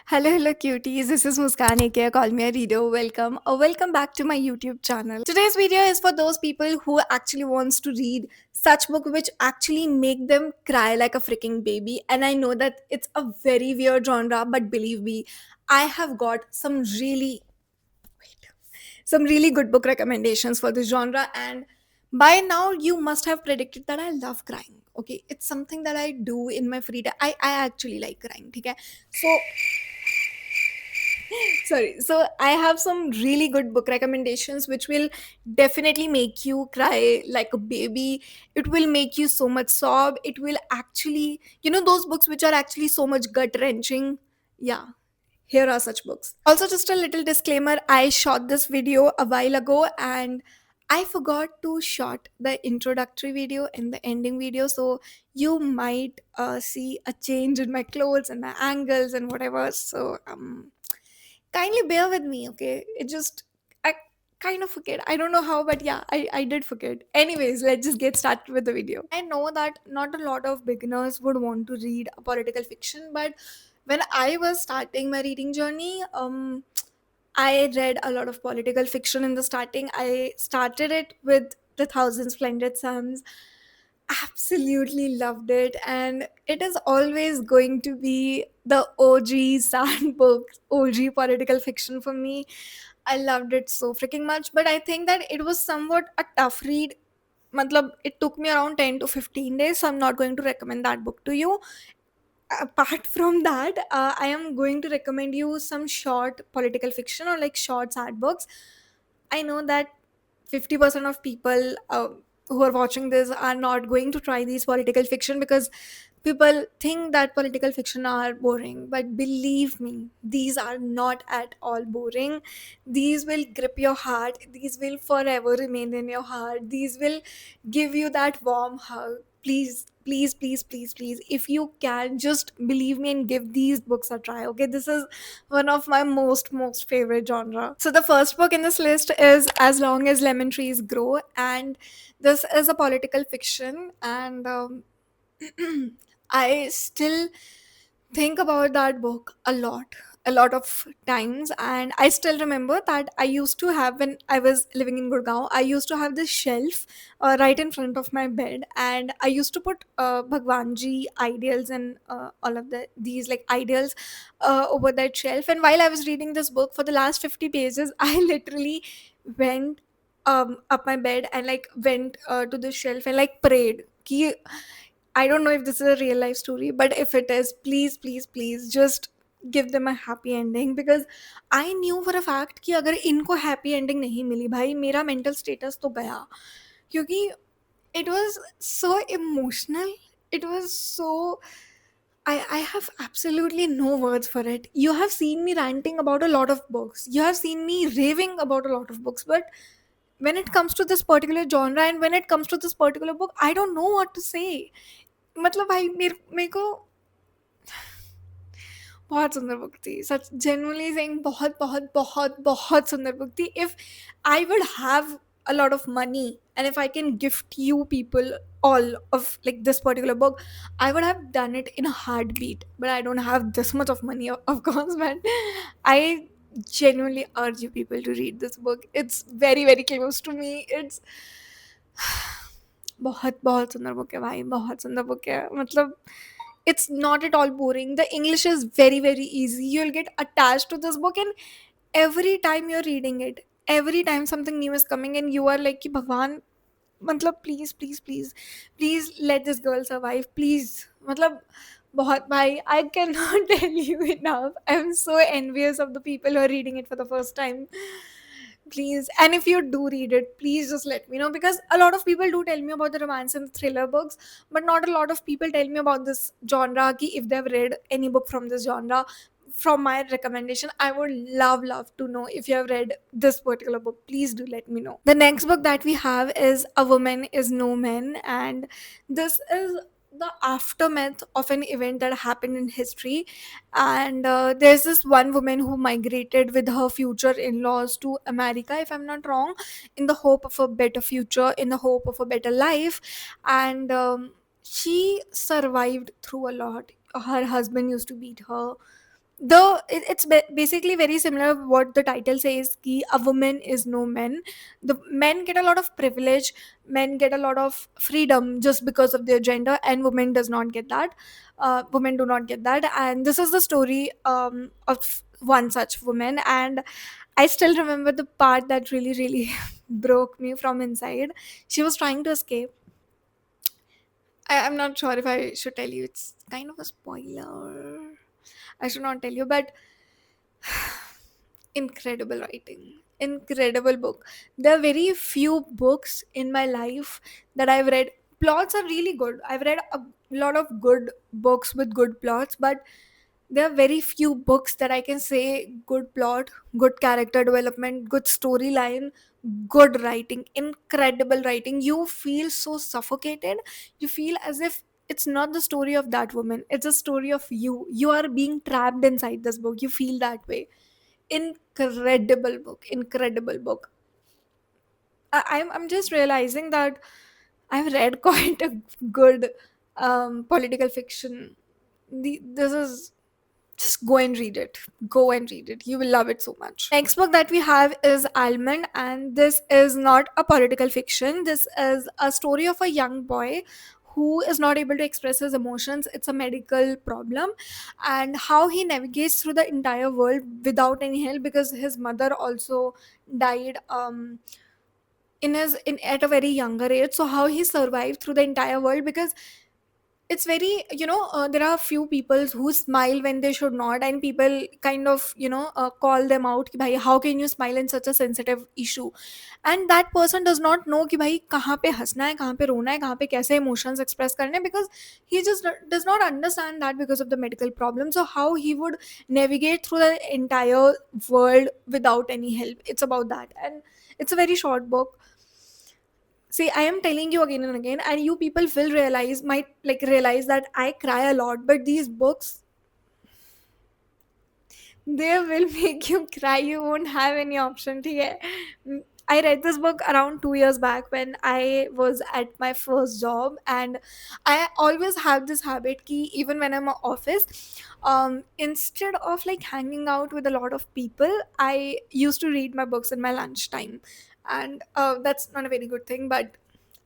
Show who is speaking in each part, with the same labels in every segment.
Speaker 1: Hello, cuties. This is Muskan aka Call Me a Reader. Welcome back to my YouTube channel. Today's video is for those people who actually wants to read such book which actually make them cry like a freaking baby. And I know that it's a very weird genre, but believe me, I have got some really good book recommendations for this genre. And by now you must have predicted that I love crying. Okay, it's something that I do in my free time. I actually like crying. Okay, so so I have some really good book recommendations which will definitely make you cry like a baby. It will make you so much sob. It will actually, those books which are actually so much gut wrenching. Yeah, here are such books. Also, just a little disclaimer, I shot this video a while ago and I forgot to shot the introductory video and the ending video, so you might see a change in my clothes and my angles and whatever. So kindly bear with me, okay? I kind of forget. I don't know how, but yeah, I did forget. Anyways, let's just get started with the video. I know that not a lot of beginners would want to read a political fiction, but when I was starting my reading journey, I read a lot of political fiction in the starting. I started it with The Thousand Splendid Suns. Absolutely loved it, and it is always going to be the OG sad book, OG political fiction for me. I loved it so freaking much, but I think that it was somewhat a tough read. Matlab, it took me around 10 to 15 days, so I'm not going to recommend that book to you. Apart from that, I am going to recommend you some short political fiction or like short sad books. I know that 50% of people who are watching this are not going to try these political fiction because people think that political fiction are boring, but believe me, these are not at all boring. These will grip your heart, these will forever remain in your heart, these will give you that warm hug. Please, if you can, just believe me and give these books a try. Okay, this is one of my most favorite genre. So the first book in this list is As Long as Lemon Trees Grow, and this is a political fiction. And I still think about that book a lot of times. And I still remember that I used to have, when I was living in Gurgaon, I used to have this shelf right in front of my bed, and I used to put Bhagwanji ideals and all of these like ideals over that shelf. And while I was reading this book for the last 50 pages, I literally went up my bed and like went to the shelf and like prayed ki, I don't know if this is a real life story, but if it is, please just give them a happy ending, because I knew for a fact कि अगर इनको happy ending नहीं मिली भाई, मेरा mental status तो गया, क्योंकि it was so emotional. It was so, I have absolutely no words for it. You have seen me ranting about a lot of books. You have seen me raving about a lot of books, but when it comes to this particular genre and when it comes to this particular book, I don't know what to say. मतलब भाई मेरे को बहुत सुंदर book थी, सच genuinely saying, बहुत बहुत बहुत बहुत सुंदर बुक थी. If I would have a lot of money and if I can gift you people all of like this particular book, I would have done it in a heartbeat, but I don't have this much of money, of course. But I genuinely urge you people to read this book. It's very close to me. It's बहुत बहुत सुंदर book है भाई, बहुत सुंदर book है. मतलब it's not at all boring. The English is very easy. You'll get attached to this book, and every time you're reading it, every time something new is coming, and you are like कि भगवान, मतलब please let this girl survive, please. मतलब बहुत भाई, I cannot tell you enough. I'm so envious of the people who are reading it for the first time. Please, and if you do read it, please just let me know, because a lot of people do tell me about the romance and thriller books, but not a lot of people tell me about this genre ki if they've read any book from this genre. From my recommendation, I would love to know if you have read this particular book. Please do let me know. The next book that we have is A Woman Is No Man, and this is the aftermath of an event that happened in history. And there's this one woman who migrated with her future in-laws to America, if I'm not wrong, in the hope of a better future, in the hope of a better life. And she survived through a lot. Her husband used to beat her, basically very similar what the title says, ki a woman is no man. The men get a lot of privilege, men get a lot of freedom just because of their gender, and women does not get that. Women do not get that, and this is the story of one such woman. And I still remember the part that really really broke me from inside. She was trying to escape. I'm not sure if I should tell you, it's kind of a spoiler. I should not tell you, but incredible writing, incredible book. There are very few books in my life that I've read. Plots are really good. I've read a lot of good books with good plots, but there are very few books that I can say good plot, good character development, good storyline, good writing, incredible writing. You feel so suffocated. You feel as if it's not the story of that woman, it's a story of you. You are being trapped inside this book. You feel that way. Incredible book, incredible book. I'm just realizing that I've read quite a good political fiction. This is, just go and read it. Go and read it. You will love it so much. Next book that we have is Almond, and this is not a political fiction. This is a story of a young boy who is not able to express his emotions. It's a medical problem, and how he navigates through the entire world without any help, because his mother also died in at a very younger age. So how he survived through the entire world, because it's very, there are few people who smile when they should not, and people kind of, call them out कि भाई how can you smile in such a sensitive issue, and that person does not know कि भाई कहाँ पे हंसना है, कहाँ पे रोना है, कहाँ पे कैसे emotions express करने हैं, because he just does not understand that because of the medical problem. So how he would navigate through the entire world without any help, it's about that. And it's a very short book. See, I am telling you again and again, and you people will might like realize that I cry a lot, but these books, they will make you cry. You won't have any option. Okay? I read this book around 2 years back when I was at my first job, and I always have this habit ki even when I'm at office, instead of like hanging out with a lot of people, I used to read my books in my lunchtime, and that's not a very good thing, but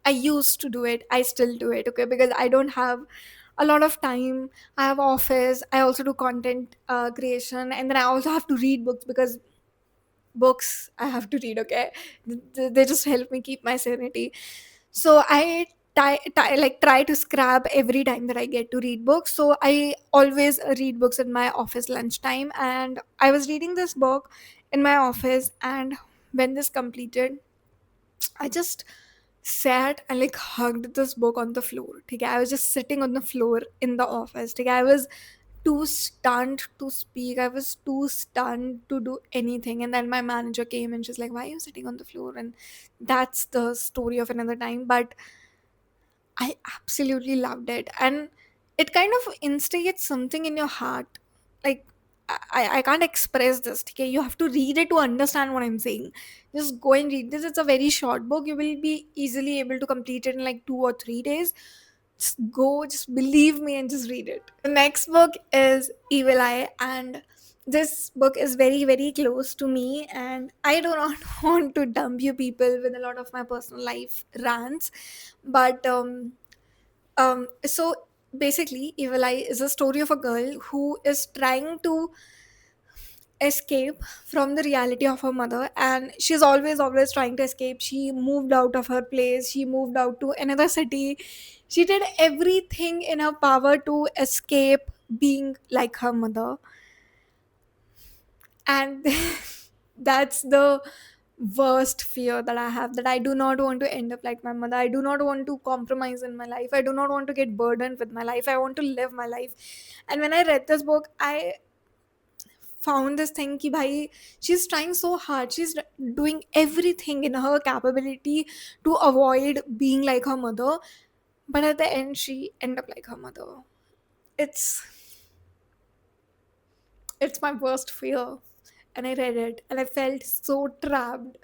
Speaker 1: I used to do it. I still do it, okay, because I don't have a lot of time. I have office. I also do content creation, and then I also have to read books, because books I have to read. Okay, they just help me keep my sanity. So I try to scrap every time that I get to read books. So I always read books in my office lunchtime, and I was reading this book in my office, and when this completed, I just sat and like hugged this book on the floor. Okay, I was just sitting on the floor in the office. Okay, I was too stunned to speak. I was too stunned to do anything. And then my manager came and she's like, "Why are you sitting on the floor?" And that's the story of another time. But I absolutely loved it. And it kind of instigates something in your heart. Like, I can't express this. Okay? You have to read it to understand what I'm saying. Just go and read this. It's a very short book. You will be easily able to complete it in like 2 or 3 days. Just go, just believe me, and just read it. The next book is Evil Eye, and this book is very, very close to me. And I do not want to dump you people with a lot of my personal life rants, but so basically, Evil Eye is a story of a girl who is trying to escape from the reality of her mother, and she's always trying to escape. She moved out of her place, she moved out to another city, she did everything in her power to escape being like her mother. And that's the worst fear that I have, that I do not want to end up like my mother. I do not want to compromise in my life. I do not want to get burdened with my life. I want to live my life. And when I read this book, I found this thing ki bhai, she's trying so hard, she's doing everything in her capability to avoid being like her mother, but at the end she end up like her mother. It's it's my worst fear. And I read it and I felt so trapped.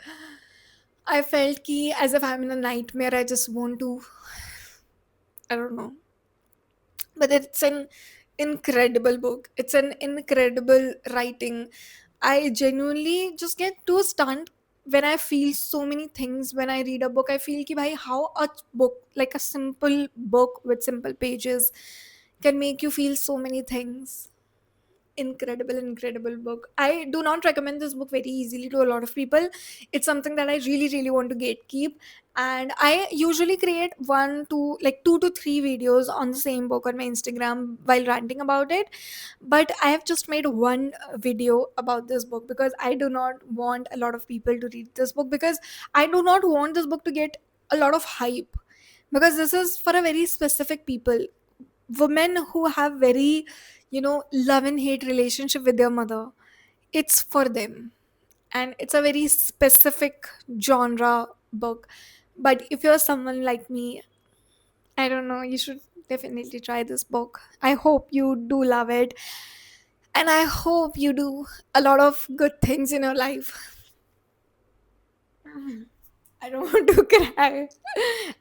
Speaker 1: I felt ki as if I'm in a nightmare. I just want to, I don't know, but incredible book. It's an incredible writing. I genuinely just get too stunned when I feel so many things when I read a book. I feel ki bhai, how a book, like a simple book with simple pages, can make you feel so many things. Incredible book. I do not recommend this book very easily to a lot of people. It's something that I really want to gatekeep, and I usually create two to three videos on the same book on my Instagram while ranting about it. But I have just made one video about this book because I do not want a lot of people to read this book, because I do not want this book to get a lot of hype, because this is for a very specific people, women who have very, love and hate relationship with their mother. It's for them, and it's a very specific genre book. But if you're someone like me, I don't know, you should definitely try this book. I hope you do love it, and I hope you do a lot of good things in your life. I don't want to cry.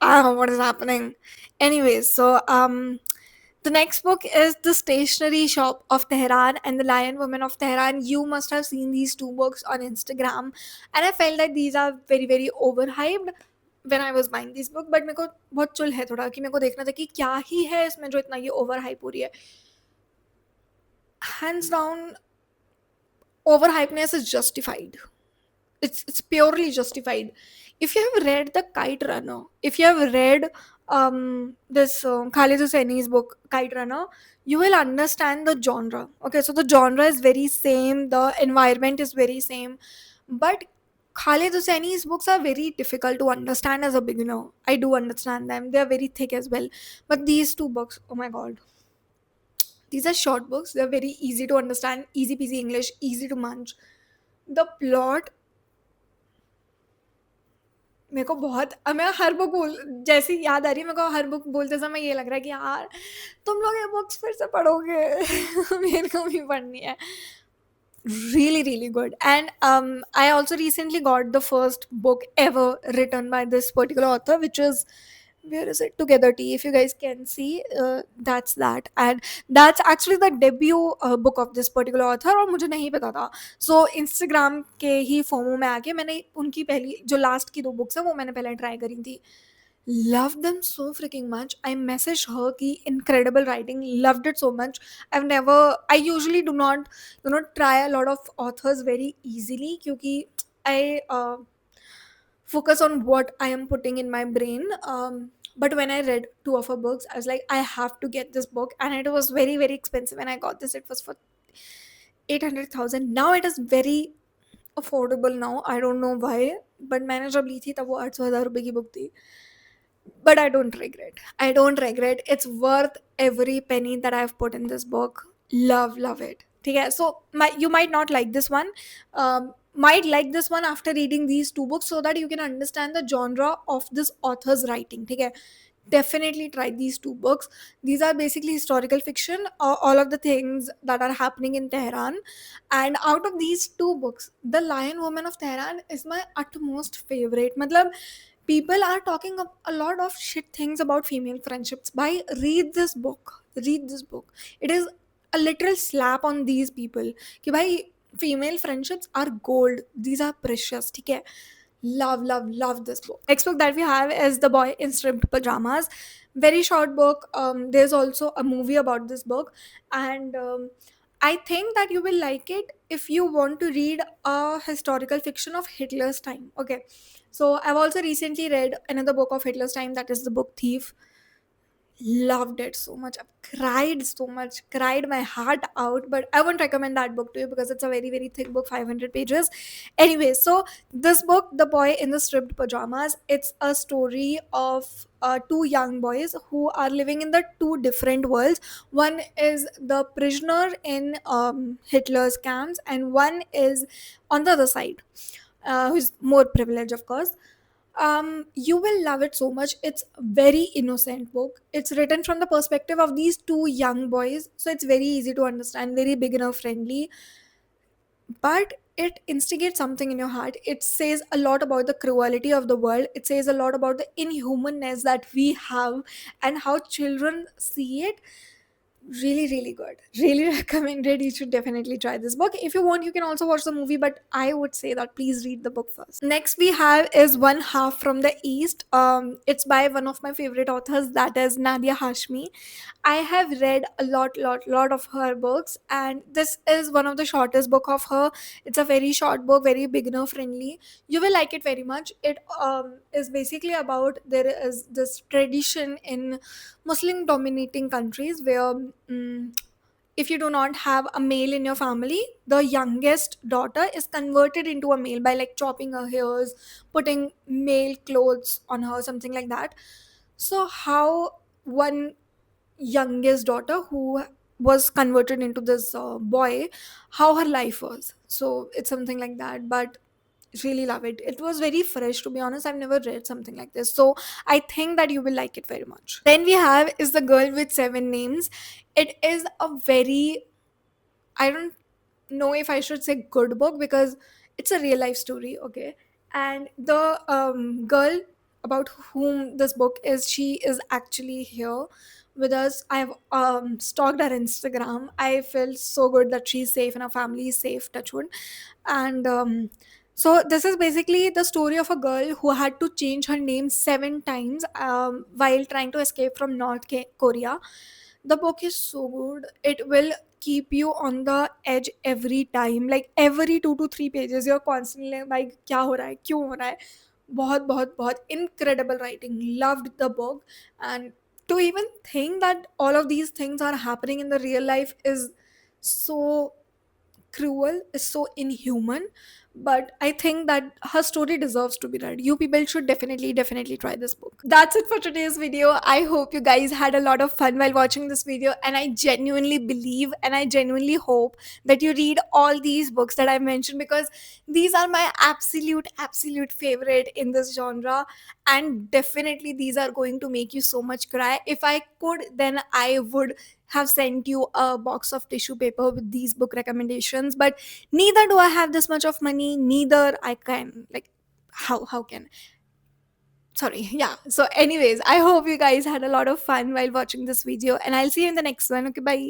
Speaker 1: What is happening? Anyways, so the next book is The Stationery Shop of Tehran and The Lion Woman of Tehran. You must have seen these two books on Instagram, and I felt that these are very overhyped when I was buying this book. But मेरे को बहुत चुल है थोड़ा कि मेरे को देखना था कि क्या ही है इसमें जो इतना ये overhype हो रही है. Hands down, overhypeness is justified. It's purely justified. If you have read The Kite Runner, if you have read this Khalid Hosseini's book Kite Runner, you will understand the genre. Okay, so the genre is very same, the environment is very same, but Khalid Hosseini's books are very difficult to understand as a beginner. I do understand them, they are very thick as well, but these two books, oh my god, these are short books, they're very easy to understand, easy peasy English, easy to munch. The plot, मेरे को बहुत, अब मैं हर book बोल जैसी याद आ रही है, मेरे को हर बुक बोलते समय ये लग रहा है कि यार तुम लोग ये बुक्स फिर से पढ़ोगे. मेरे को भी पढ़नी है. Really good. And I also recently got the first book ever written by this particular author, which is, where is it, Together Tea. If you guys can see, that's that, and that's actually the debut book of this particular author, और मुझे नहीं पता था. So Instagram के ही FOMO में आके मैंने उनकी पहली जो लास्ट की दो बुक्स है वो मैंने पहले ट्राई करी थी. Loved them so freaking much. I messaged her ki incredible writing, loved it so much. I usually do not, try a lot of authors very easily, क्योंकि I focus on what I am putting in my brain. But when I read two of her books, I was like, I have to get this book, and it was very expensive. When I got this, it was for 800,000. Now it is very affordable now. I don't know why, but मैंने जब ली थी तब वो 800,000 रुपए की book थी. But I don't regret. I don't regret. It's worth every penny that I've put in this book. Love it. Okay, so you might not like this one. Might like this one after reading these two books, so that you can understand the genre of this author's writing. Okay, definitely try these two books. These are basically historical fiction, all of the things that are happening in Tehran. And out of these two books, The Lion Woman of Tehran is my utmost favorite. Matlab, people are talking a lot of shit things about female friendships. By read this book. Read this book. It is a literal slap on these people. कि भाई female friendships are gold. These are precious. ठीक है. Love this book. Next book that we have is The Boy in Stripped Pajamas. Very short book. There's also a movie about this book, and I think that you will like it if you want to read a historical fiction of Hitler's time. Okay, so I've also recently read another book of Hitler's time, that is the book Thief. Loved it so much. I've cried so much, cried my heart out, but I won't recommend that book to you because it's a very thick book, 500 pages. Anyway, so this book, The Boy in the Stripped Pajamas, it's a story of two young boys who are living in the two different worlds. One is the prisoner in Hitler's camps, and one is on the other side, who's more privileged, of course. You will love it so much. It's a very innocent book. It's written from the perspective of these two young boys, so it's very easy to understand, very beginner friendly, but it instigates something in your heart. It says a lot about the cruelty of the world. It says a lot about the inhumanness that we have and how children see it. Really, really good. Really recommended. You should definitely try this book. If you want, you can also watch the movie, but I would say that please read the book first. Next we have is One Half from the East. It's by one of my favorite authors, that is Nadia Hashmi. I have read a lot of her books, and this is one of the shortest book of her. It's a very short book, very beginner friendly. You will like it very much. It is basically about, there is this tradition in Muslim dominating countries where if you do not have a male in your family, the youngest daughter is converted into a male by like chopping her hairs, putting male clothes on her, something like that. So how one youngest daughter who was converted into this boy, how her life was, so it's something like that. But really love it. It was very fresh, to be honest. I've never read something like this, so I think that you will like it very much. Then we have is The Girl with Seven Names. It is a very, I don't know if I should say good book, because it's a real life story, okay? And the girl about whom this book is, she is actually here with us. I've stalked her Instagram. I feel so good that she's safe and her family is safe, touchwood. And so this is basically the story of a girl who had to change her name 7 times while trying to escape from Korea. The book is so good. It will keep you on the edge every time. Like every 2 to 3 pages, you're constantly like, क्या हो रहा है, क्यों हो रहा है. बहुत बहुत बहुत incredible writing. Loved the book. And to even think that all of these things are happening in the real life is so cruel, is so inhuman. But I think that her story deserves to be read. You people should definitely try this book. That's it for today's video. I hope you guys had a lot of fun while watching this video, and I genuinely believe and I genuinely hope that you read all these books that I mentioned, because these are my absolute favorite in this genre. And definitely these are going to make you so much cry. If I could, then I would have sent you a box of tissue paper with these book recommendations, but neither do I have this much of money, neither I can, like, how can, sorry. Yeah, so anyways, I hope you guys had a lot of fun while watching this video, and I'll see you in the next one. Okay, bye.